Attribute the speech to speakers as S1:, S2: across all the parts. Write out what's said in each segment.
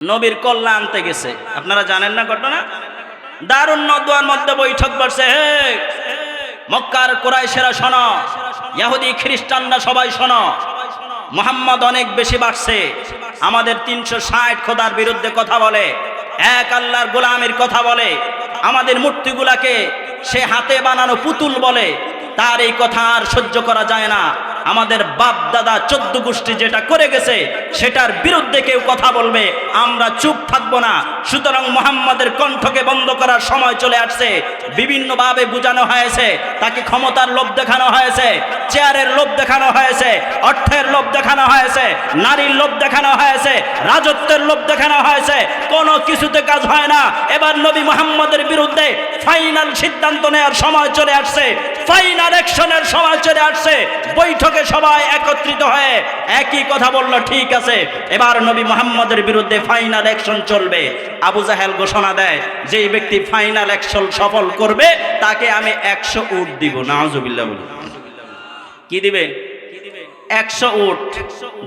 S1: নবীর কল্যাণ আনতে গেছে। আপনারা জানেন না ঘটনা? দারুন নদওয়ার মধ্যে বৈঠক বসছে। হে মক্কার কুরাইশেরা শোনো, ইহুদি খ্রিস্টানরা সবাই শোনো, মুহাম্মদ অনেক বেশি বাড়ছে। আমাদের 360 খোদার বিরুদ্ধে কথা বলে, এক আল্লাহর গোলামের কথা বলে, আমাদের মূর্তিগুলাকে সে হাতে বানানো পুতুল বলে। তার এই কথা আর সহ্য করা যায় না। আমাদের বাপ দাদা 14 গোষ্ঠী যেটা করে গেছে সেটার বিরুদ্ধে কেউ কথা বলবে, আমরা চুপ থাকবো না। সুতরাং মুহাম্মাদের কণ্ঠকে বন্ধ করার সময় চলে আসছে। বিভিন্নভাবে বোঝানো হয়েছে, তাকে ক্ষমতার লোভ দেখানো হয়েছে, চেয়ারের লোভ দেখানো হয়েছে, অর্থের লোভ দেখানো হয়েছে, নারীর লোভ দেখানো হয়েছে, রাজত্বের লোভ দেখানো হয়েছে। কোনো কিছুতে কাজ হয় না। এবার নবী মুহাম্মাদের বিরুদ্ধে ফাইনাল সিদ্ধান্ত নেওয়ার সময় চলে আসছে, ফাইনাল অ্যাকশনের সময় চলে আসছে। বৈঠকে সবাই একত্রিত হয়ে একই কথা বলল, ঠিক আছে এবার নবী মুহাম্মাদের বিরুদ্ধে ফাইনাল অ্যাকশন চলবে। আবু জাহেল ঘোষণা দেয়, যেই ব্যক্তি ফাইনাল অ্যাকশন সফল করবে তাকে আমি 100 উট দিব। নাউজুবিল্লাহ বলি। কি দিবে? 100 উট।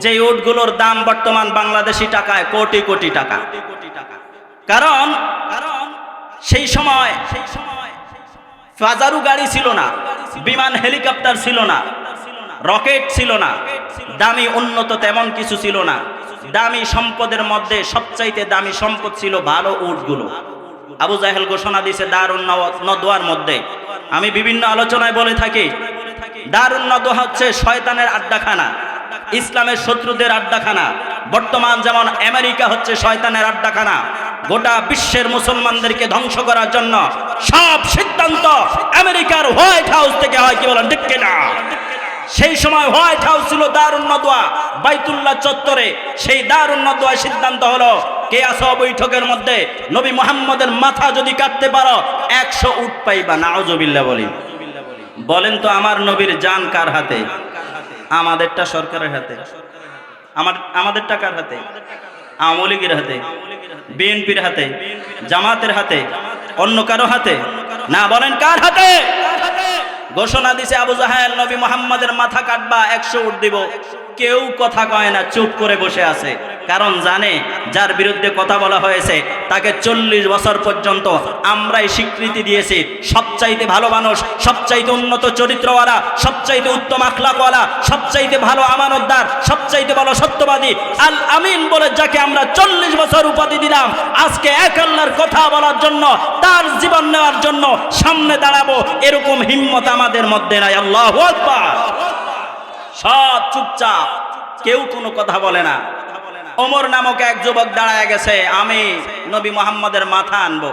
S1: যে উটগুলোর দাম বর্তমান বাংলাদেশি টাকায় কোটি কোটি টাকা। কারণ সেই সময় ফাজারু গাড়ি ছিল না, বিমান হেলিকপ্টার ছিল না, রকেট ছিল না, দামি উন্নত তেমন কিছু ছিল না। দামি সম্পদের মধ্যে সবচাইতে দামি সম্পদ ছিল ভালো উটগুলো। আবু জাহেল ঘোষণা দিয়েছে দারুন নদওয়ার মধ্যে। আমি বিভিন্ন আলোচনায় বলে থাকি, দারুন নদওয়া হচ্ছে শয়তানের আড্ডাখানা, ইসলামের শত্রুদের আড্ডাখানা। বর্তমান যেমন আমেরিকা হচ্ছে শয়তানের আড্ডাখানা, গোটা বিশ্বের মুসলমানদেরকে ধ্বংস করার জন্য সব সিদ্ধান্ত আমেরিকার হোয়াইট হাউস থেকে হয়। কি বলেন, ঠিক কিনা? সেই সময় হোয়াইট হাউস ছিল দারুন নদওয়া, বাইতুল্লাহ চত্বরে। সেই দারুন নদওয়ায় সিদ্ধান্ত হলো, কে আসো বৈঠকের মধ্যে, নবী মুহাম্মদের মাথা যদি কাটতে পারো 100 উট পাইবা। নাউজুবিল্লাহ বলি। বলেন তো আমার নবীর জান কার হাতে? আমাদেরটা সরকারের হাতে, আমাদেরটা কার হাতে? আওয়ামী লীগের হাতে, বিএনপির হাতে, জামাতের হাতে, অন্য কারো হাতে না? বলেন কার হাতে? ঘোষণা দিছে আবু জাহেল, নবী মুহাম্মাদের মাথা কাটবা, 100 উট দিব। কেউ কথা কয় না, চুপ করে বসে আছে। কারণ জানে যার বিরুদ্ধে কথা বলা হয়েছে তাকে 40 বছর পর্যন্ত আমরাই স্বীকৃতি দিয়েছি সবচাইতে ভালো মানুষ, সবচাইতে উন্নত চরিত্রওয়ালা, সবচাইতে উত্তম আখলাকওয়ালা, সবচাইতে ভালো আমানতদার, সবচাইতে ভালো সত্যবাদী, আল আমিন বলে যাকে আমরা 40 বছর উপাধি দিলাম। আজকে এক আল্লাহর কথা বলার জন্য, তার জীবন নেওয়ার জন্য সামনে দাঁড়াবো, এরকম হিম্মত আমাদের মধ্যে নাই। আল্লাহু আকবার। সব চুপচাপ, কেউ কোনো কথা বলে না। ওমর নামক এক যুবক দাঁড়ায় গেছে, আমি নবী মুহাম্মাদের মাথা আনবো।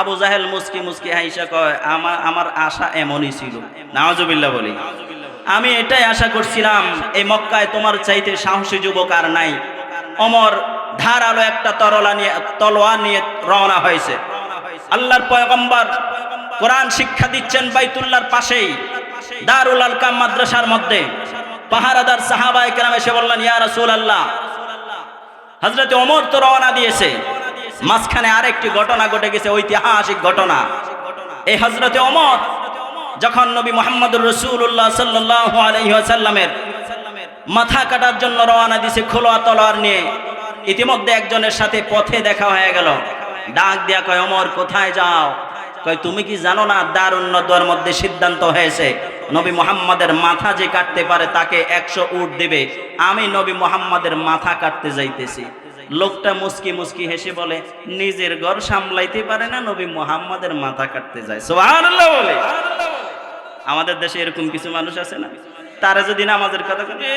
S1: আবু জাহেল মুস্কি মুস্কি হাইসা কয়, আমার আশা এমনই ছিল। নাউজুবিল্লাহ বলি। আমি এটাই আশা করছিলাম, এই মক্কায় তোমার চাইতে সাহসী যুবক আর নাই। ওমর ধারালো একটা তলোয়ার নিয়ে রওনা হয়েছে। আল্লাহর পয়গম্বর কোরআন শিক্ষা দিচ্ছেন বাইতুল্লাহর পাশেই দারুল আরকাম মাদ্রাসার মধ্যে। পাহারাদার সাহাবায়ে কেরাম এসে বললেন, ইয়া রাসূলুল্লাহ, হযরত ওমর তো রওনা দিয়েছে, মাঝখানে আরেকটি ঘটনা ঘটে গেছে, ঐতিহাসিক ঘটনা। এই হযরত ওমর যখন নবী মুহাম্মদুর রাসূলুল্লাহ সাল্লাল্লাহু আলাইহি ওয়াসাল্লামের মাথা কাটার জন্য রওনা দিয়েছে খোলা তলোয়ার নিয়ে, ইতিমধ্যে একজনের সাথে পথে দেখা হয়ে গেল। ডাক দিয়া কয়, ওমর কোথায় যাও? কয়, তুমি কি জানো না দারুন নদওয়ার মধ্যে সিদ্ধান্ত হয়েছে নবী মুহাম্মাদের মাথা যে কাটতে পারে তাকে 100 উট দিবে। আমি নবী মুহাম্মাদের মাথা কাটতে যাইতেছি। লোকটা মুস্কি মুস্কি হেসে বলে, নিজের ঘর সামলাইতে পারে না, নবী মুহাম্মাদের মাথা কাটতে যায়। সুবহানাল্লাহ বলে। আমাদের দেশে এরকম কিছু মানুষ আছে না, তারা যদি নামাজের কথা বলে,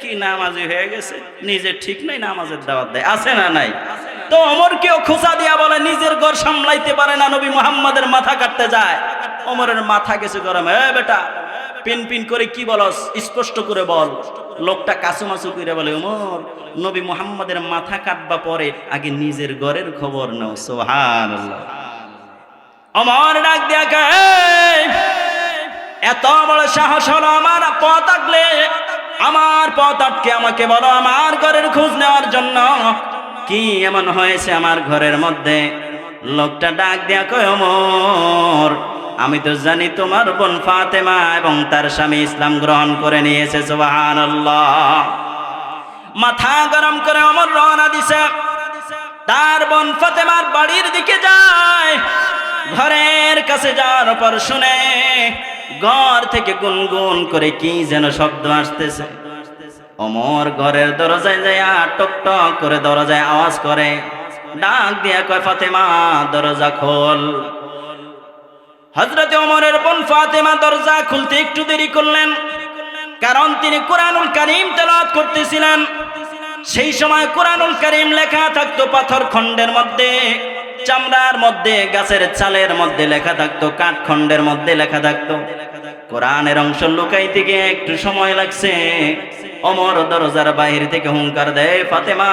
S1: কি নামাজি হয়ে গেছে, নিজের ঠিক নাই, নামাজের দাওয়াত দেয়। আছে না নাই? তো ওমরকেও খোঁচা দিয়া বলে, নিজের ঘর সামলাইতে পারে না, নবী মুহাম্মাদের মাথা কাটতে যায়। ওমরের মাথা গেছে গরম। বেটা, পিন পিন করে কি বলস, স্পষ্ট করে বল। লোকটা কাছুমাছু করে বলে, ওমর, নবী মুহাম্মাদের মাথা কাটবা পরে আগে নিজের ঘরের খবর নাও। সুবহানাল্লাহ। ওমর ডাক দিয়া কয়, এত বড় সাহস হলো আমার পথ আটলে, আমার পথ আটকে আমাকে বলো আমার ঘরের খোঁজ নেওয়ার জন্য? কি এমন হয়েছে আমার ঘরের মধ্যে? লোকটা ডাক দিয়া কয়, ওমর, আমি তো জানি তোমার বোন ফাতেমা এবং তার স্বামী ইসলাম গ্রহণ করে নিয়েছে। সুবহানাল্লাহ। মাথা গরম করে ওমর রওনা দিছে। বোন ফাতেমার বাড়ির দিকে যায়। ঘরের কাছে যাওয়ার পর শুনে ঘর থেকে গুনগুন করে কি যেন শব্দ আসতেছে। ওমর ঘরের দরজায় যায়, টক টক করে দরজায় আওয়াজ করে, ডাক দিয়া কয়, ফাতেমা দরজা খোল। হযরতে ওমরের বোন ফাতেমা দরজা খুলতে একটু দেরি করলেন, কারণ তিনি কুরআনুল কারীম তেলাওয়াত করতেছিলেন। সেই সময় কুরআনুল কারীম লেখা থাকতো পাথর খণ্ডের মধ্যে, চামড়ার মধ্যে, গাছের ছালের মধ্যে লেখা থাকতো, কাঠ খণ্ডের মধ্যে লেখা থাকতো। কোরআনের অংশ লুকাইতে গিয়ে একটু সময় লাগছে। ওমর দরজার বাহির থেকে হুঙ্কার দেয়, ফাতেমা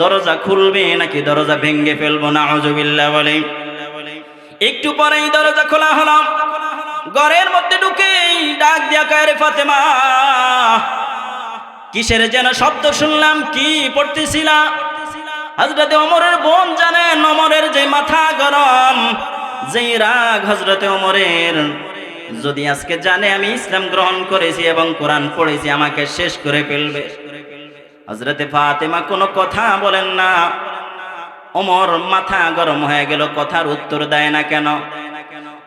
S1: দরজা খুলবে নাকি দরজা ভেঙে ফেলবো? নাউজুবিল্লাহ বলে। একটু পরেই দরজা খোলা হলো। ঘরের মধ্যে ঢুকেই ডাক দিয়া কয়, ফাতেমা কিসের যেন শব্দ শুনলাম, কি পড়তেছিলা? হযরতে ওমরের বোন জানেন ওমরের যে মাথা গরম, যেই রাগ হযরতে ওমরের, যদি আজকে জানে আমি ইসলাম গ্রহণ করেছি এবং কোরআন পড়েছি আমাকে শেষ করে ফেলবে। হযরতে ফাতেমা কোনো কথা বলেন না। ওমর মাথা গরম হয়ে গেল, কথার উত্তর দেয় না কেন?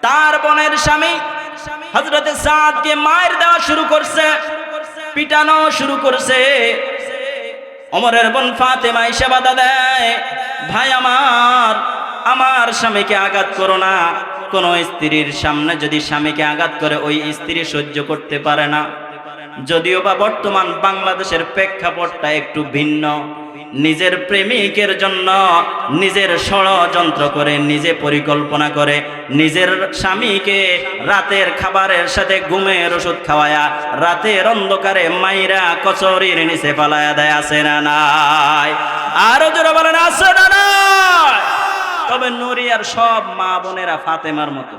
S1: তার বোনের স্বামী হযরতে সাদকে মার দেওয়া শুরু করছে, পিটানো শুরু করছে। ওমরের বোন ফাতেমা এসে বাধা দেয়, ভাই আমার স্বামীকে আঘাত করো না। কোন স্ত্রীর সামনে যদি স্বামীকে আঘাত করে ওই স্ত্রী সহ্য করতে পারে না। যদিও বা বর্তমান বাংলাদেশের প্রেক্ষাপটটা একটু ভিন্ন। নিজের প্রেমিকের জন্য নিজের ষড়যন্ত্র করে, নিজে পরিকল্পনা করে নিজের স্বামীকে রাতের খাবারের সাথে ঘুমের ওষুধ খাওয়ায়া রাতের অন্ধকারে মাইরা কচুরির নিচে ফালায়া দেয়, আছে না নাই? আরো জোরে বলেন, আছে না নাই? তবে নূরিয়ার সব মা বোনেরা ফাতেমার মতো,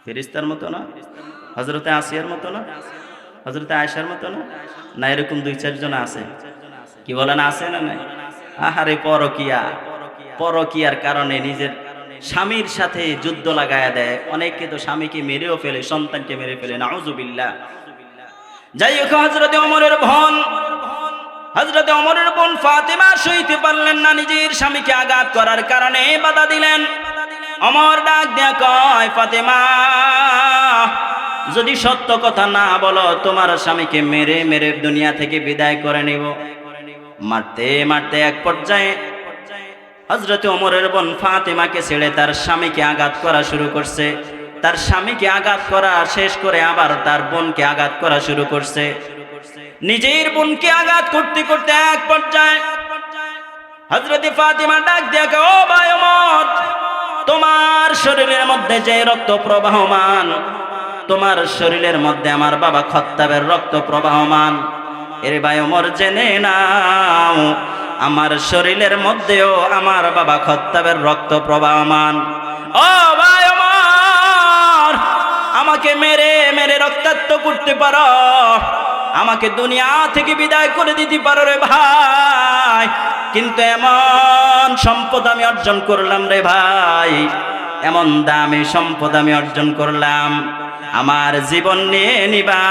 S1: ফেরেশতার মতো না, হযরতে আসিয়ার মতো না, হযরতে আয়েশার মতো না, না এরকম দুই চারজন আছে। কি বলেন, আছে না নাই? আহারে পরকিয়ার কারণে নিজের স্বামীর সাথে যুদ্ধ লাগায়া দেয়। অনেকে তো স্বামীকে মেরেও ফেলে, সন্তানকে মেরে ফেলে, নাউজুবিল্লাহ। যাই হোক, হযরতে ওমরের বোন ফাতেমা সইতে পারলেন না নিজের স্বামীকে আঘাত করার কারণে বাধা দিলেন। ওমর ডাক দেয়া কয়, ফাতেমা যদি সত্য কথা না বলো তোমার স্বামীকে মেরে মেরে দুনিয়া থেকে বিদায় করে নিব। মারতে মারতে এক পর্যায়ে হযরতে ওমরের বোন ফাতেমাকে ছেড়ে তার স্বামীকে আঘাত করা শুরু করছে। তার স্বামীকে আঘাত করা শেষ করে আবার তার বোনকে আঘাত করা শুরু করছে। নিজের বোনকে আঘাত করতে করতে এক পর্যায়ে হযরতে ফাতেমা ডাক দিয়া কয়, ও ভাই ওমর, তোমার শরীরের মধ্যে যে রক্ত প্রবাহমান, তোমার শরীরের মধ্যে আমার বাবা খত্তাবের রক্ত প্রবাহমান। এর ভাই ওমর, জেনে নাও আমার শরীরের মধ্যেও আমার বাবা খত্তাবের রক্ত প্রবাহমান। ও ভাই ওমর, আমাকে মেরে মেরে রক্তাক্ত করতে পারো, আমাকে দুনিয়া থেকে বিদায় করে দিতে পারো রে ভাই, কিন্তু এমন সম্পদ আমি অর্জন করলাম রে ভাই, এমন দামি সম্পদ আমি অর্জন করলাম, আমার জীবন নিয়ে নিবা,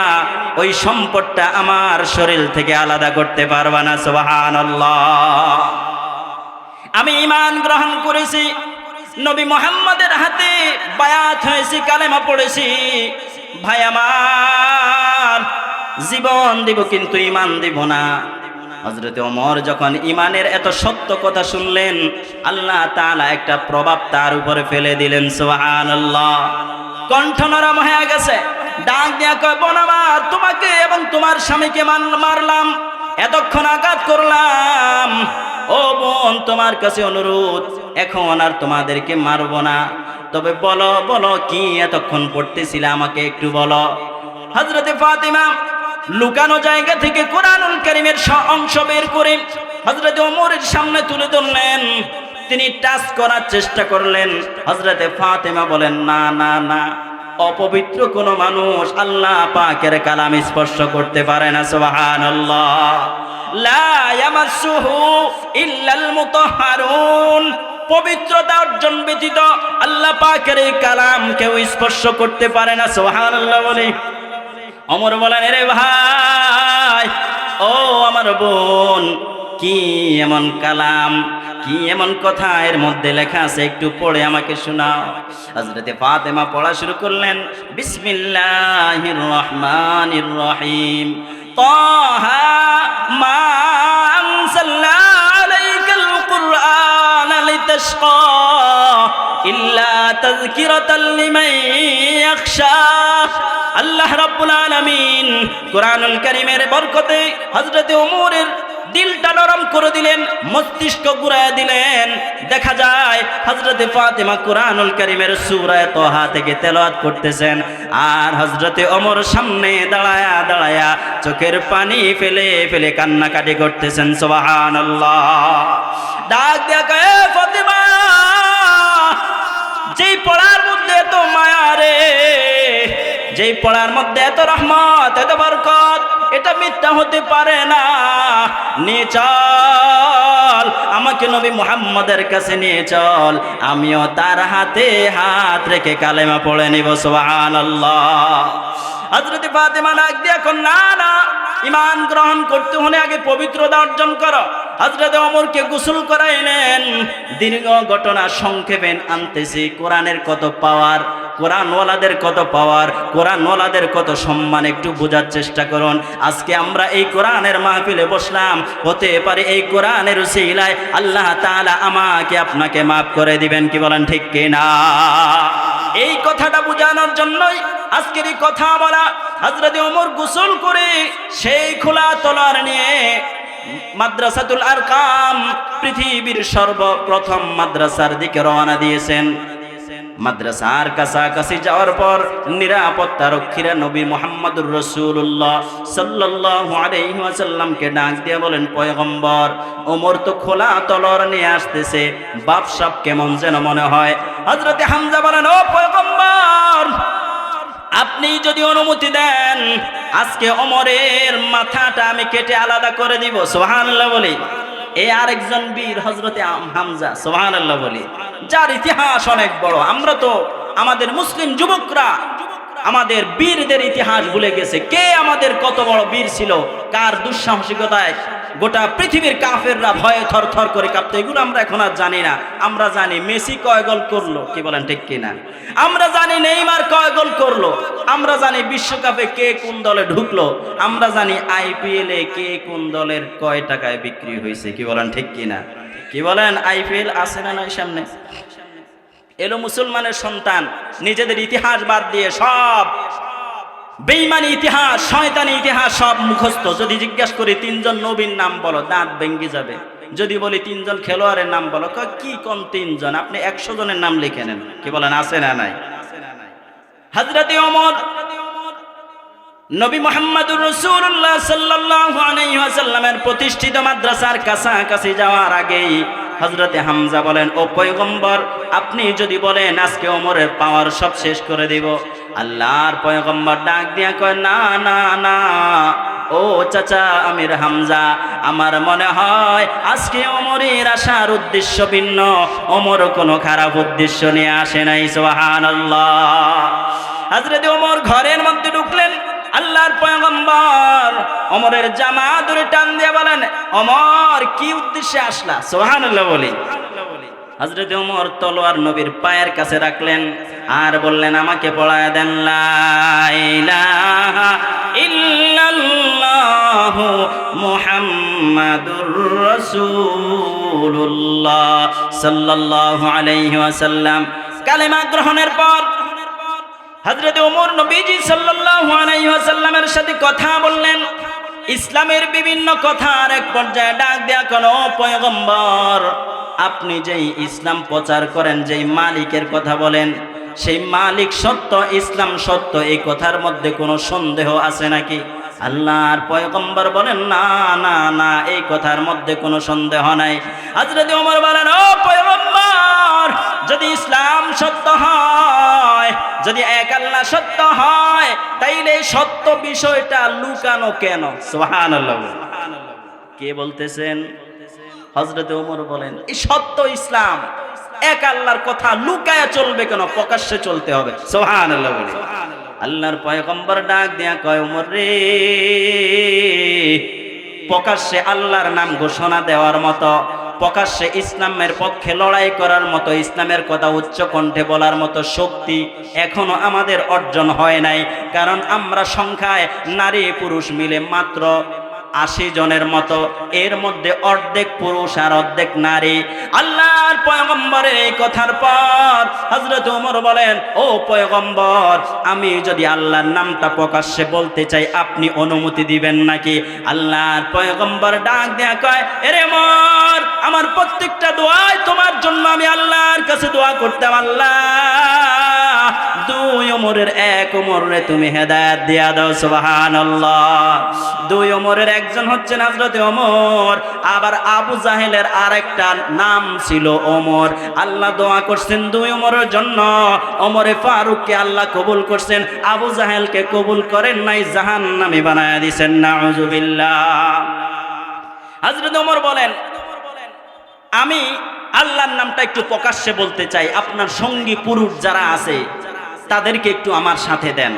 S1: ওই সম্পদটা আমার শরীর থেকে আলাদা করতে পারবা না। সুবহানাল্লাহ। আমি ঈমান গ্রহণ করেছি, নবী মুহাম্মদের হাতে বায়াত হয়েছি, কালেমা পড়েছি, ভাই আমার জীবন দিব কিন্তু ঈমান দিব না। হযরতে ওমর যখন ঈমানের এত সত্য কথা শুনলেন, আল্লাহ তাআলা একটা প্রভাব তার উপরে ফেলে দিলেন। সুবহানাল্লাহ। কণ্ঠ নরম হয়ে গেছে, ডাক দিয়া কয়, বোন আমার, তোমাকে এবং তোমার স্বামীকে মারলাম, এতক্ষণ আঘাত করলাম। ও বোন, তোমার কাছে অনুরোধ, এখন আর তোমাদেরকে মারব না, তবে বলো বলো কি এতক্ষণ পড়তেছিলে আমাকে একটু বলো। হযরতে ফাতেমা লুকানো জায়গা থেকে কুরআনুল কারীমের অংশ বের করে হযরতে ওমরের সামনে তুলে ধরলেন। তিনি টাচ করার চেষ্টা করলেন। হযরতে ফাতেমা বলেন, না না না, অপবিত্র কোন মানুষ আল্লাহ পাকের কালাম স্পর্শ করতে পারে না। সুবহানাল্লাহ। লা ইয়ামাসসুহু ইল্লাল মুতাহহারুন, পবিত্রতা অর্জন ব্যতীত আল্লাহ পাকের এই কালাম কেউ স্পর্শ করতে পারে না। সুবহানাল্লাহ বলে ওমর বলেন, রে ভাই, ও আমার বোন, কি কি এমন কালাম, কি এমন কথা এর মধ্যে লেখা আছে, একটু পড়ে আমাকে শোনাও। হযরতে ফাতেমা পড়া শুরু করলেন, বিসমিল্লাহির রহমানির রহিম, তাহা মা আনজালনা আলাইকাল কুরআনা লিতাশকা ইল্লা তাযকিরাতাল লিমান ইয়াখশা। আল্লাহ রাব্বুল আলামিন কুরআনুল কারীমের বরকতে হযরতে ওমরের দিলটা নরম করে দিলেন, মস্তিষ্ক ঘুরায় দিলেন। দেখা যায় হযরতে ফাতেমা কুরআনুল কারীমের সূরা তাহা থেকে তেলাওয়াত করতেছেন, আর হযরতে ওমর সামনে দাঁড়ায়া দাঁড়ায়া চোখের পানি ফেলে ফেলে কান্নাকাটি করতেছেন। সুবহানাল্লাহ। ডাক দিয়া কয়, ফাতেমা, যেই পড়ার মধ্যে এত মায়া রে, যেই পড়ার মধ্যে এত রহমত, এত বরকত, এটা মিথ্যা হতে পারে না। নিয়ে চল, আমাকে নবী মুহাম্মদের কাছে নিয়ে চল, আমিও তার হাতে হাত রেখে কালেমা পড়ে নিব। সুবহানাল্লাহ। হযরত ফাতেমা ডাক দিয়া কন, না না, ঈমান গ্রহণ করতে হলে আগে পবিত্রতা অর্জন করো। হযরত ওমরকে গোসল করাইলেন। দীর্ঘ ঘটনা সংক্ষেপে আনতেছি। কোরআনের কত পাওয়ার, কোরআনওয়ালাদের কত পাওয়ার, কোরআনওয়ালাদের কত সম্মান, একটু বোঝার চেষ্টা করুন। আজকে আমরা এই কোরআনের মাহফিলে বসলাম, হতে পারে এই কোরআনের উসিলায় আল্লাহ তাআলা আমাকে আপনাকে মাফ করে দিবেন। কি বলেন ঠিক কিনা? এই কথাটা বোঝানোর জন্যই আজকের এই কথা বলা। হযরত ওমর গোসল করে সেই খোলা তলোয়ার নিয়ে মাদ্রাসাতুল আরকাম, পৃথিবীর সর্বপ্রথম মাদ্রাসার দিকে রওনা দিয়েছেন। মাদ্রাসার কাছাকাছি যাওয়ার পর নিরাপত্তা রক্ষীরা নবী মুহাম্মদুর রাসূলুল্লাহ সাল্লাল্লাহু আলাইহি ওয়াসাল্লামকে ডাক দিয়ে বলেন, পয়গম্বর, ওমর তো খোলা তলোয়ার নিয়ে আসতেছে, বাপসাপ কেমন যেন মনে হয়। হযরতে হামজা বলেন, ও পয়গম্বর, আপনি যদি অনুমতি দেন, আজকে ওমরের মাথাটা আমি কেটে আলাদা করে দিব। সুবহানাল্লাহ বলি। এই আরেকজন বীর হযরতে হামজা, সুবহানাল্লাহ বলি, যার ইতিহাস অনেক বড়। আমরা তো আমাদের মুসলিম যুবকরা আমাদের বীরদের ইতিহাস ভুলে গেছে। কে আমাদের কত বড় বীর ছিল, কার দুঃসাহসিকতায় গোটা পৃথিবীর কাফেররা ভয়ে থরথর করে কাঁপতো, এগুলো আমরা এখন আর জানি না। আমরা জানি মেসি কয় গোল করলো, কি বলেন ঠিক কিনা? আমরা জানি নেইমার কয় গোল করলো, আমরা জানি বিশ্বকাপে কে কোন দলে ঢুকলো, আমরা জানি আইপিএল এ কে কোন দলের কয় টাকায় বিক্রি হয়েছে। কি বলেন ঠিক কিনা? কি বলেন? আইপিএল আছে না নয় সামনে? এলো মুসলমানের সন্তান নিজেদের ইতিহাস বাদ দিয়ে সব বেঈমানি ইতিহাস, শয়তানি ইতিহাস সব মুখস্থ। যদি জিজ্ঞেস করি 3 জন নবীর নাম বলো, দাঁত ভেঙে যাবে। যদি বলি 3 জন খেলোয়াড়ের নাম বলো, কি কোন 3 জন? আপনি 100 জনের নাম লিখে নেন। কি বলেন, আছে না নাই? হযরতে ওমর নবী মুহাম্মদুর রাসূলুল্লাহ সাল্লাল্লাহু আলাইহি ওয়াসাল্লামের প্রতিষ্ঠিত মাদ্রাসার কাছাকাছি যাওয়ার আগেই হযরতে হামজা বলেন, ও পয়গম্বর, আপনি যদি বলেন আজকে ওমরের পাওয়ার সব শেষ করে দিব। আল্লাহর পয়গম্বর ডাক দিয়া কয়, না না না, ও চাচা আমির হামজা, আমার মনে হয় আজকে ওমরের আসার উদ্দেশ্য ভিন্ন। ওমর কোনো খারাপ উদ্দেশ্য নিয়ে আসে নাই। সুবহানাল্লাহ। হযরতে ওমর ঘরের মধ্যে ঢুকলেন। আল্লাহর পয়গম্বর ওমরের জামা ধরে টান দিয়ে বলেন, ওমর, কি উদ্দেশ্যে আসলা? সুবহানাল্লাহ বলি। হযরত ওমর তলোয়ার নবীর পায়ের কাছে রাখলেন আর বললেন, আমাকে পড়ায় দেন, লা ইলাহা ইল্লাল্লাহু মুহাম্মাদুর রাসূলুল্লাহ সাল্লাল্লাহু আলাইহি ওয়াসাল্লাম। কালেমা গ্রহণের পর হযরত ওমর নবীজি সাল্লাল্লাহু আলাইহি ওয়াসাল্লামের সাথে কথা বললেন, ইসলামের বিভিন্ন কথার এক পর্যায়ে ডাক দেয়া, কোন পয়গম্বর, আপনি যেই ইসলাম প্রচার করেন, যেই মালিকের কথা বলেন, সেই মালিক সত্য, ইসলাম সত্য, এই কথার মধ্যে কোনো সন্দেহ আছে নাকি? আল্লাহর পয়গম্বর বলেন, না না না, এই কথার মধ্যে কোনো সন্দেহ নাই। হযরত ওমর বলেন, ও পয়গম্বর, যদি ইসলাম সত্য হয়, যদি এক আল্লাহ সত্য হয়, তাইলে সত্য বিষয়টা লুকানো কেন? সুবহানাল্লাহ। কে বলতেছেন? হযরত ওমর বলেন, এই সত্য ইসলাম, এক আল্লাহর কথা লুকায়া চলবে কেন? প্রকাশ্যে চলতে হবে। সুবহানাল্লাহ বলে। আল্লাহর পয়গম্বর ডাক দিয়া কয়, ওমর রে, প্রকাশ্যে আল্লাহর নাম ঘোষণা দেওয়ার মতো, প্রকাশ্যে ইসলামের পক্ষে লড়াই করার মতো, ইসলামের কথা উচ্চ কণ্ঠে বলার মতো শক্তি এখনো আমাদের অর্জন হয় নাই। কারণ আমরা সংখ্যায় নারী পুরুষ মিলে মাত্র 80 জনের মতো, এর মধ্যে অর্ধেক পুরুষ আর অর্ধেক নারী। আল্লাহর পয়গম্বরের এই কথার পর হযরত ওমর বলেন, ও পয়গম্বর, আমি যদি আল্লাহর নামটা প্রকাশ্যে বলতে চাই আপনি অনুমতি দিবেন নাকি? আল্লাহর পয়গম্বর ডাক দেয়া কয়, এরে ওমর, আমার প্রত্যেকটা দোয়াই তোমার জন্য আমি আল্লাহর কাছে দোয়া করতাম, আল্লাহ দুই ওমরের এক ওমরে তুমি হেদায়েত দিয়া দাও। সুবহানাল্লাহ। দুই ওমরের একজন হচ্ছেন হযরত ওমর, আবার আবু জাহেলের আরেকটা নাম ছিল ওমর। আল্লাহ দোয়া করছেন দুই ওমরের জন্য। ওমরে ফারুককে আল্লাহ কবুল করছেন, আবু জাহেলকে কবুল করেন নাই, জাহান্নামী বানায়া দিয়েছেন। নাউযুবিল্লাহ। হযরত ওমর বলেন, আমি আল্লাহর নামটা একটু প্রকাশ্যে বলতে চাই, আপনার সঙ্গী পুরুষ যারা আছে তাদেরকে একটু আমার সাথে দেন।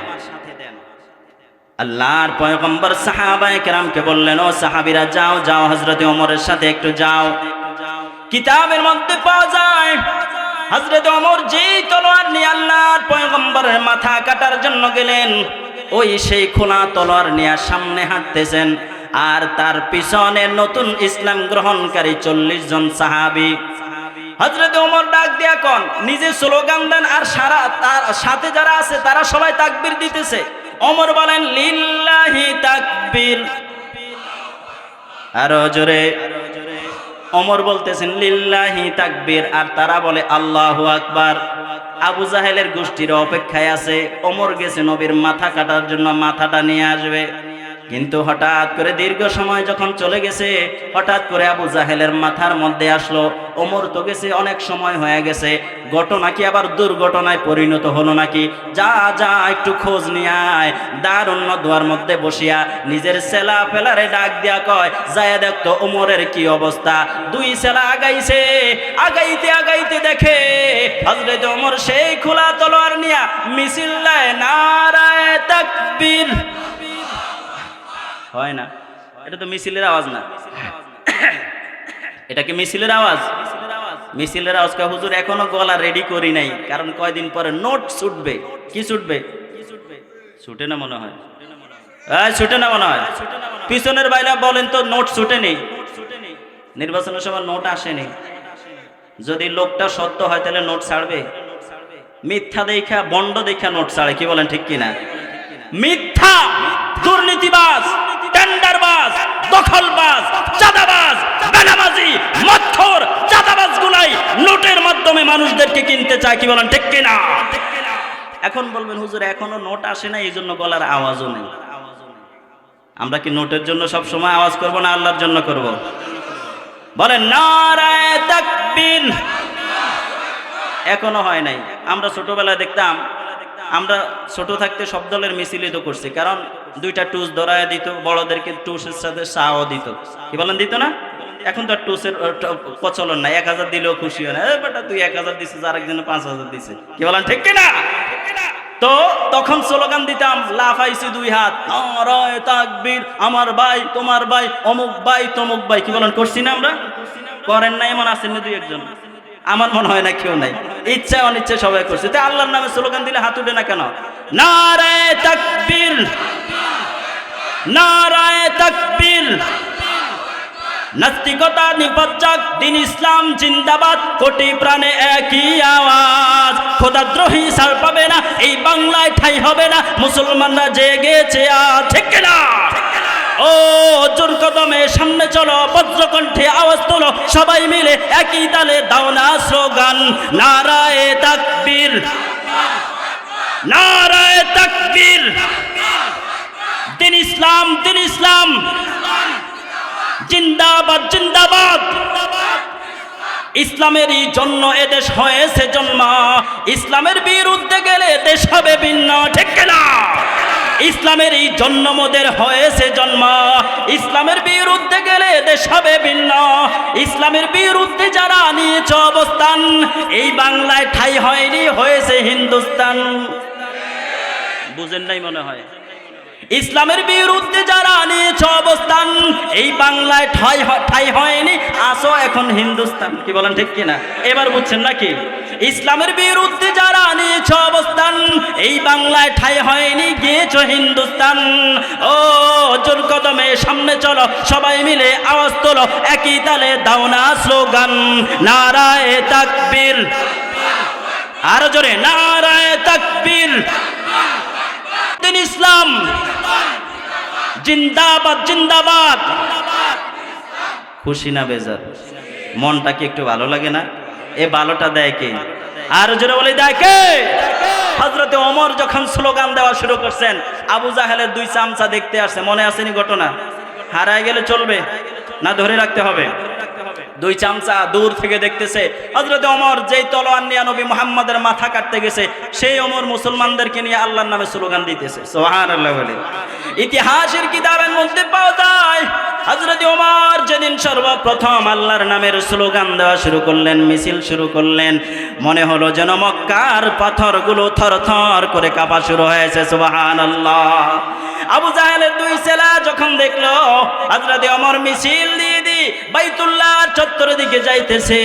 S1: আল্লাহর পয়গম্বর সাহাবায়ে কেরামকে বললেন, ও সাহাবীরা যাও যাও, হযরত ওমরের সাথে একটু যাও। কিতাবের মধ্যে পাওয়া যায় হযরত ওমর যেই তলোয়ার নিয়ে আল্লাহর পয়গম্বরের মাথা কাটার জন্য গেলেন, ওই সেই খোলা তলোয়ার নিয়ে সামনে হাঁটতেছেন, আর তার পিছনে নতুন ইসলাম গ্রহণকারী 40 জন সাহাবী। হযরত ওমর ডাক দিয়া কোন নিজে স্লোগান দেন, আর তার সাথে যারা আছে তারা সবাই তাকবীর দিতেছে। ওমর বলেন, লিল্লাহি তাকবীর, আরো জোরে। ওমর বলতেছেন লিল্লাহি তাকবীর, আর তারা বলে আল্লাহু আকবার। আবু জাহেলের গোষ্ঠীর অপেক্ষায় আছে, ওমর গেছে নবীর মাথা কাটার জন্য, মাথাটা নিয়ে আসবে। কিন্তু হঠাৎ করে দীর্ঘ সময় যখন চলে গেছে, হঠাৎ করে আবু জাহেলের মাথার মধ্যে আসলো, ওমর তো গেছে অনেক সময় হয়ে গেছে, ঘটনা কি আবার দুর্ঘটনায় পরিণত হলো নাকি? যা যা একটু খোঁজ নিয়ে আয়। দারুণ নদওয়ার মধ্যে বসিয়া নিজের ছেলা ফেলারে ডাক দিয়া কয়, যায় দেখতো ওমরের কি অবস্থা। দুই ছেলা আগাইছে, আগাইতে আগাইতে দেখে হযরত ওমর সেই খোলা তলোয়ার নিয়া মিছিল দেয়, নারায়ে তাকবীর। হয় না, এটা তো মিছিলের আওয়াজ না, এটা কি মিছিলের আওয়াজ? মিছিলের আওয়াজ কা হুজুর এখনো গলা রেডি করি নাই, কারণ কয়দিন পরে নোট ছুটবে। কি ছুটবে? ছুটে না মনে হয়, ছুটে না মনে হয়। পিছনের বাইরা বলেন তো নোট ছুটে নেই? নির্বাচনের সময় নোট আসেনি। যদি লোকটা সত্য হয় তাহলে নোট ছাড়বে? মিথ্যা দেখা, বন্ড দেখা নোট ছাড়ে। কি বলেন, ঠিক কিনা? মিথ্যা, দুর্নীতিবাজ, টেন্ডারবাজ, দখলবাজ, চাঁদাবাজ, বেনামাজি, মদখোর, চাঁদাবাজ গুলাই নোটের মাধ্যমে মানুষদেরকে কিনতে চায়। কি বলেন, ঠিক কিনা? এখন বলবেন হুজুর এখনো নোট আসে না, এই জন্য গলার আওয়াজও নেই। আমরা কি নোটের জন্য সব সময় আওয়াজ করব না আল্লাহর জন্য করব? বলেন নারায়ে তাকবীর। এখনো হয় নাই। আমরা ছোটবেলায় দেখতাম, আমরা ছোট থাকতে সব দলের মিছিলই তো করছি, কারণ দুইটা টুস ধরায় দিত, বড়দেরকে টুসের সাথে চাও দিত। কি বলেন, দিত না? এখন তো আর টুসের প্রচলন নাই, 1000 দিলেও খুশি হয় না। বেটা তুই 1000 দিছিস, আরেকজনে 5000 দিছে। কি বলেন, ঠিক কিনা? তো তখন স্লোগান দিতাম, লাফাইছি দুই হাত, নারায়ে তাকবীর, আমার ভাই তোমার ভাই, অমুক ভাই তমুক ভাই। কি বলেন, করছি না আমরা? করেন না এমন আছেন না দুই একজন? আমার মনে হয় না কেউ নাই, ইচ্ছা অনিচ্ছা সবাই করছে। তো আল্লাহর নামে স্লোগান দিলে হাত উঠে না কেন? নারায়ে তাকবীর, নারায়ে তাকবীর। নাস্তিকতা নিপজ্জাক, দিন ইসলাম জিন্দাবাদ, কোটি প্রাণে একই আওয়াজ। খোদাদ্রোহী ছাড় পাবে না, এই বাংলায় ঠাই হবে না, মুসলমানরা জেগেছে আজ। ঠিক কিনা? ও জোর কদমে সামনে চলো, বজ্রকণ্ঠে আওয়াজ তোলো, সবাই মিলে একই তালে দাও না স্লোগান, নারায়ে তাকবীর, নারায়ে তাকবীর। দিন ইসলাম, দিন ইসলাম জিন্দাবাদ, জিন্দাবাদ। ইসলামেরই জন্য এদেশ হয়েছে জন্ম, ইসলামের বিরুদ্ধে গেলে দেশ হবে ভিন্ন। ঠিক কিনা? ইসলামের এই জন্য মোদের হয়েছে জন্ম, ইসলামের বিরুদ্ধে গেলে দেশ হবে ভিন্ন। ইসলামের বিরুদ্ধে যারা নিয়েছে অবস্থান, এই বাংলায় ঠাই হয়নি, হয়েছে হিন্দুস্তান। বুঝেন নাই মনে হয়? ইসলামের বিরুদ্ধে যারা নিয়েছ অবস্থান, এই বাংলায় ঠাই হয়নি, আসো এখন হিন্দুস্তান। কি বলেন ঠিক কিনা? এবার বুঝছেন নাকি? ইসলামের বিরুদ্ধে যারা নিয়েছ অবস্থান, এই বাংলায় ঠাই হয়নি, গিয়েছ হিন্দুস্তান। ও জোর কদমে সামনে চলো, সবাই মিলে আওয়াজ তোলো, একই তালে দাও না স্লোগান, নারায়ে তাকবীর, আরো জোরে নারায়ে তাকবীর। দিন ইসলাম জিন্দাবাদ জিন্দাবাদ। খুশি না বেজার? মনটা কি একটু ভালো লাগে না? এ ভালোটা দেয় কে? আর জোরে বলে দেয় কে? হযরতে ওমর যখন স্লোগান দেওয়া শুরু করছেন, আবু জাহেলের দুই চামচা দেখতে আসছে। মনে আসেনি ঘটনা? হারায় গেলে চলবে না ধরে রাখতে হবে? দুই চামচা দূর থেকে দেখতেছে হযরতে ওমর যেই তলোয়ার নিয়ে নবী মুহাম্মদের মাথা কাটতে গেছে, সেই ওমর মুসলমানদেরকে নিয়ে আল্লাহর নামে স্লোগান দিতেছে। সুবহানাল্লাহ বলে। ইতিহাসের কিতাবের মধ্যে পাওয়া যায় হযরতে ওমর যেদিন সর্বপ্রথম আল্লাহর নামের স্লোগান দেওয়া শুরু করলেন, মিছিল শুরু করলেন, মনে হলো যেন মক্কার পাথরগুলো থরথর করে কাঁপা শুরু হয়েছে। সুবহানাল্লাহ। আবু জাহেলের দুই ছেলে যখন দেখলো হযরতে ওমর মিছিল দিয়ে বাইতুল্লাহর চত্বরের দিকে যাইতেছে,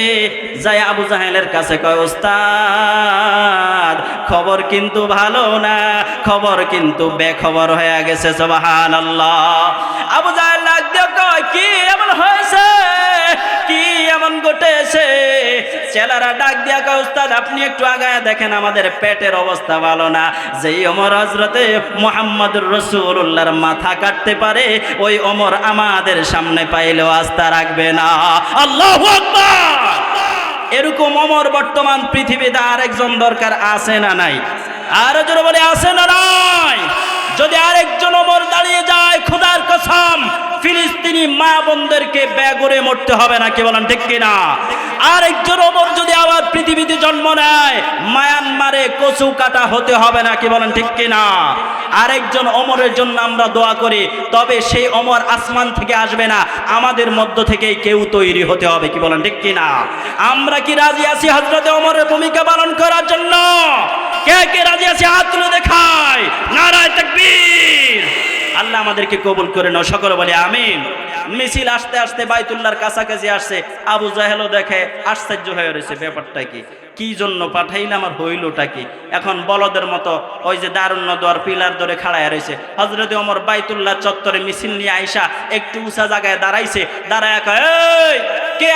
S1: যাই আবু জাহেলের কাছে কয়, ওস্তাদ খবর কিন্তু ভালো না, খবর কিন্তু বেখবর হয়ে গেছে। সুবহানাল্লাহ। আবু জাহেল ডাক দিয়ে কয়, কি এমন হয়েছে, কি এমন ঘটেছে? ছেলেরা ডাক দিয়া কয়, ওস্তাদ আপনি একটু আগায় দেখেন, আমাদের পেটের অবস্থা ভালো না। যেই ওমর হযরতে মুহাম্মদুর রাসূলুল্লাহর মাথা কাটতে পারে, ওই ওমর আমাদের সামনে পাইলেও আস্থা রাখবে না। আল্লাহু আকবার। এরকম ওমর বর্তমান পৃথিবীতে আরেকজন দরকার আছে না নাই? আর জোরে বলে আছে না নাই? যদি আরেকজন ওমর দাঁড়িয়ে যায়, খোদার কসম ফিলিস্তিনি মা বোনদেরকে বেঘরে মরতে হবে না। কি বলেন ঠিক কিনা? আরেকজন ওমর যদি আবার পৃথিবীতে জন্ম নেয়, মায়ানমারে কচু কাটা হতে হবে না। কি বলেন ঠিক কিনা? আরেকজন ওমরের জন্য আমরা দোয়া করি, তবে সেই ওমর আসমান থেকে আসবে না, আমাদের মধ্য থেকে কেউ তৈরি হতে হবে। কি বলেন ঠিক কিনা? আমরা কি রাজি আছি হযরতে ওমরের ভূমিকা পালন করার জন্য? কে কে রাজি আছে হাত তুলে দেখায়। নারায়ে তাকবীর। আল্লাহ আমাদেরকে কবুল করে নাও, সকলে বলে আমিন। মিছিল আস্তে আস্তে বাইতুল্লাহর কাছাকাছি আসছে। আবু জাহেলও দেখে আশ্চর্য হয়ে রয়েছে, ব্যাপারটা কি জন্য পাঠাইলাম আর হইলটা কি? এখন বলদের মতো ওই যে দারুণ্য দোয়ার পিলার ধরে খাড়ায় রয়েছে। হযরতে ওমর বাইতুল্লাহ চত্বরে মিছিল নিয়ে আইসা একটু উঁচা জায়গায় দাঁড়াইছে, দাঁড়ায় কয়, এই